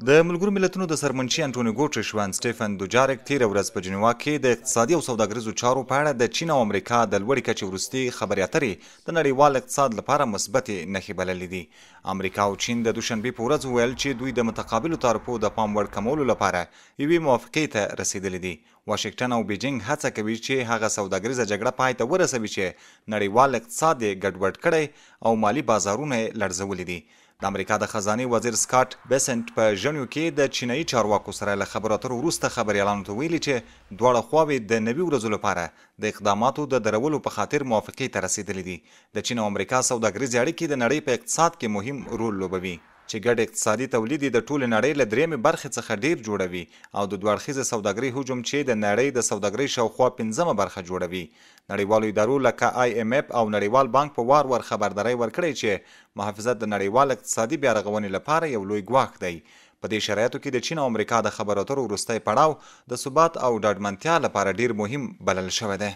د ملګرو ملتونو د سرمنشي انټونیو ګوټریش وان سټیفن دوجارک تېره ورځ په جنیوا کې د اقتصادي او سوداګریزو چارو په اړه د چین او امریکا د لوړې کچې وروستي خبرې اترې د نړیوال اقتصاد لپاره مثبتې نښې بللې دي. امریکا او چین د دوشنبې په ورځ وویل چې دوی د متقابلو تعرفو د پام وړ کمولو لپاره یوې موافقې ته رسیدلي دي. واشنګټن او بیجینګ هڅه کوي چې هغه سوداګریزه جګړه پای ته ورسوي چې نړیوال اقتصاد یې ګډوډ کړی او مالي بازارونه یې لړزولي دي. د امریکا د خزانې وزیر سکاټ بیسنټ په ژمنیو کې د چینایي چارواکو سره له خبرو اترو وروسته خبریالانو ته ویلي چې دواړه خواوې د نوي ورځو لپاره د اقداماتو د درولو په خاطر موافقې ته رسیدلي دي. د چین او امریکا سوداګریزې اړیکې د نړۍ په اقتصاد کې مهم رول لوبوي چې ګډ اقتصادي تولید د ټولې نړۍ له درېیمې برخې څخه ډیر جوړوي او د دوه اړخیزې سوداګرۍ حجم چې د نړۍ د سوداګرۍ شاوخوا 5مه برخه جوړوي. نړیوالو ادارو لکه IMF او نړیوال بانک په وار خبرداری ورکړی چې محافظت د نړیوال اقتصادي بیا رغونې لپاره یو لوی ګواښ دی. په دې شرایطو کې د چین او امریکا د خبرو اترو وروستی پړاو د ثبات او ډاډمنتیا لپاره ډیر مهم بلل شوی دی.